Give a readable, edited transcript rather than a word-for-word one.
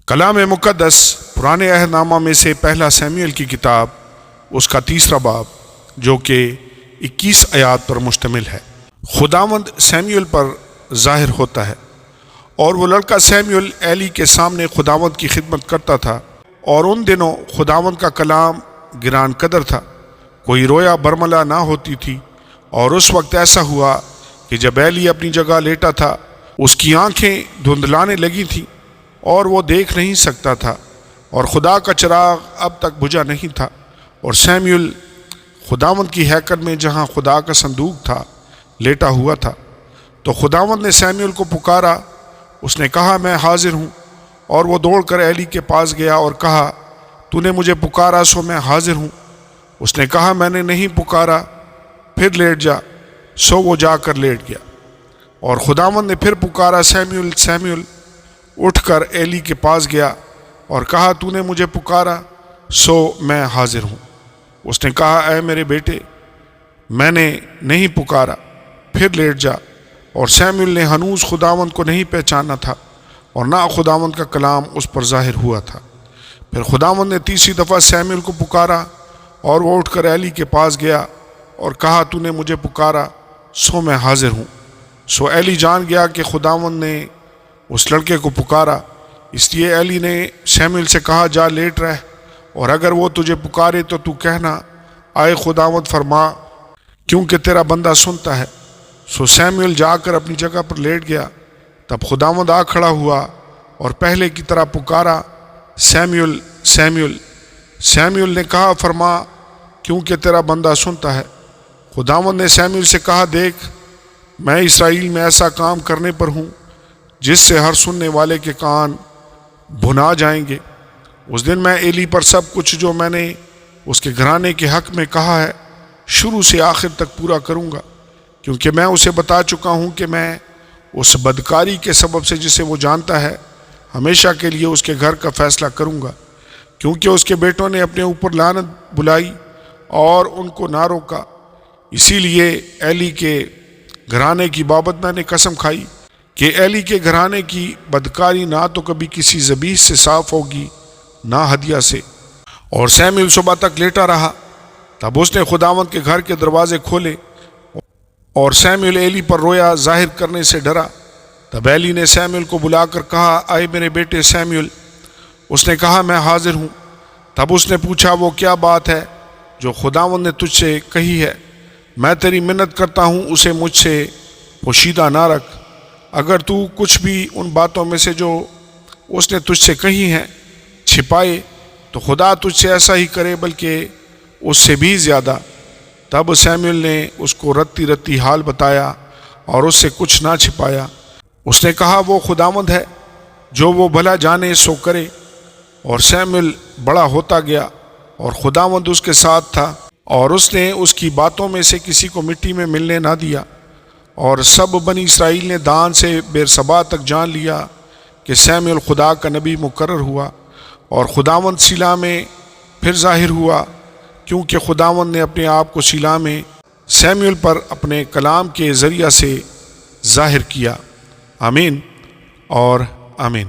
کلام مقدس پرانے عہد نامہ میں سے پہلا سیموئیل کی کتاب، اس کا 3 باب، جو کہ 21 آیات پر مشتمل ہے۔ خداوند سیموئیل پر ظاہر ہوتا ہے، اور وہ لڑکا سیموئیل ایلی کے سامنے خداوند کی خدمت کرتا تھا، اور ان دنوں خداوند کا کلام گران قدر تھا، کوئی رویا برملا نہ ہوتی تھی۔ اور اس وقت ایسا ہوا کہ جب ایلی اپنی جگہ لیٹا تھا، اس کی آنکھیں دھندلانے لگی تھیں اور وہ دیکھ نہیں سکتا تھا، اور خدا کا چراغ اب تک بجھا نہیں تھا۔ اور سیموئیل خداوند کی ہیکل میں جہاں خدا کا صندوق تھا لیٹا ہوا تھا۔ تو خداوند نے سیموئیل کو پکارا، اس نے کہا، میں حاضر ہوں۔ اور وہ دوڑ کر ایلی کے پاس گیا اور کہا، تو نے مجھے پکارا سو میں حاضر ہوں۔ اس نے کہا، میں نے نہیں پکارا، پھر لیٹ جا۔ سو وہ جا کر لیٹ گیا۔ اور خداوند نے پھر پکارا، سیموئیل سیموئیل۔ اٹھ کر ایلی کے پاس گیا اور کہا، تو نے مجھے پکارا سو میں حاضر ہوں۔ اس نے کہا، اے میرے بیٹے، میں نے نہیں پکارا، پھر لیٹ جا۔ اور سیموئیل نے ہنوز خداوند کو نہیں پہچانا تھا، اور نہ خداوند کا کلام اس پر ظاہر ہوا تھا۔ پھر خداوند نے تیسری دفعہ سیموئیل کو پکارا، اور وہ اٹھ کر ایلی کے پاس گیا اور کہا، تو نے مجھے پکارا سو میں حاضر ہوں۔ سو ایلی جان گیا کہ خداوند نے اس لڑکے کو پکارا، اس لیے ایلی نے سیموئیل سے کہا، جا لیٹ رہ، اور اگر وہ تجھے پکارے تو تو کہنا، آئے خداوند فرما، کیونکہ تیرا بندہ سنتا ہے۔ سو سیموئیل جا کر اپنی جگہ پر لیٹ گیا۔ تب خداوند آ کھڑا ہوا اور پہلے کی طرح پکارا، سیموئیل سیموئیل۔ سیموئیل نے کہا، فرما، کیونکہ تیرا بندہ سنتا ہے۔ خداوند نے سیموئیل سے کہا، دیکھ، میں اسرائیل میں ایسا کام کرنے پر ہوں جس سے ہر سننے والے کے کان بھنا جائیں گے۔ اس دن میں ایلی پر سب کچھ جو میں نے اس کے گھرانے کے حق میں کہا ہے شروع سے آخر تک پورا کروں گا، کیونکہ میں اسے بتا چکا ہوں کہ میں اس بدکاری کے سبب سے جسے وہ جانتا ہے ہمیشہ کے لیے اس کے گھر کا فیصلہ کروں گا، کیونکہ اس کے بیٹوں نے اپنے اوپر لعنت بلائی اور ان کو نہ روکا۔ اسی لیے ایلی کے گھرانے کی بابت میں نے قسم کھائی کہ ایلی کے گھرانے کی بدکاری نہ تو کبھی کسی ذبیح سے صاف ہوگی، نہ ہدیہ سے۔ اور سیموئیل صبح تک لیٹا رہا۔ تب اس نے خداوند کے گھر کے دروازے کھولے، اور سیموئیل ایلی پر رویا ظاہر کرنے سے ڈرا۔ تب ایلی نے سیموئیل کو بلا کر کہا، آئے میرے بیٹے سیموئیل۔ اس نے کہا، میں حاضر ہوں۔ تب اس نے پوچھا، وہ کیا بات ہے جو خداوند نے تجھ سے کہی ہے؟ میں تیری منت کرتا ہوں، اسے مجھ سے پوشیدہ نہ رکھ۔ اگر تو کچھ بھی ان باتوں میں سے جو اس نے تجھ سے کہی ہیں چھپائے تو خدا تجھ سے ایسا ہی کرے، بلکہ اس سے بھی زیادہ۔ تب سیموئیل نے اس کو رتی رتی حال بتایا اور اس سے کچھ نہ چھپایا۔ اس نے کہا، وہ خداوند ہے، جو وہ بھلا جانے سو کرے۔ اور سیموئیل بڑا ہوتا گیا، اور خداوند اس کے ساتھ تھا، اور اس نے اس کی باتوں میں سے کسی کو مٹی میں ملنے نہ دیا۔ اور سب بنی اسرائیل نے دان سے بیرسبا تک جان لیا کہ سیموئیل خدا کا نبی مقرر ہوا۔ اور خداوند سیلا میں پھر ظاہر ہوا، کیونکہ خداوند نے اپنے آپ کو سیلا میں سیموئیل پر اپنے کلام کے ذریعہ سے ظاہر کیا۔ آمین اور آمین۔